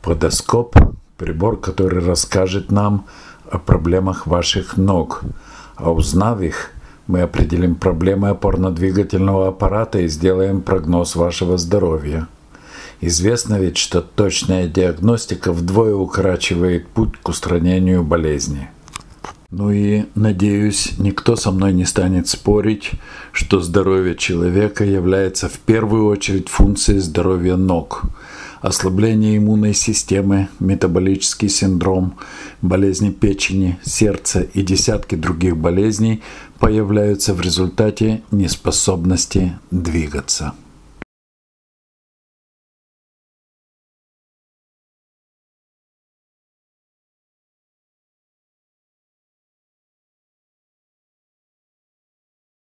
Подоскоп – прибор, который расскажет нам о проблемах ваших ног. А узнав их, мы определим проблемы опорно-двигательного аппарата и сделаем прогноз вашего здоровья. Известно ведь, что точная диагностика вдвое укорачивает путь к устранению болезни. Ну и, надеюсь, никто со мной не станет спорить, что здоровье человека является в первую очередь функцией здоровья ног. Ослабление иммунной системы, метаболический синдром, болезни печени, сердца и десятки других болезней появляются в результате неспособности двигаться.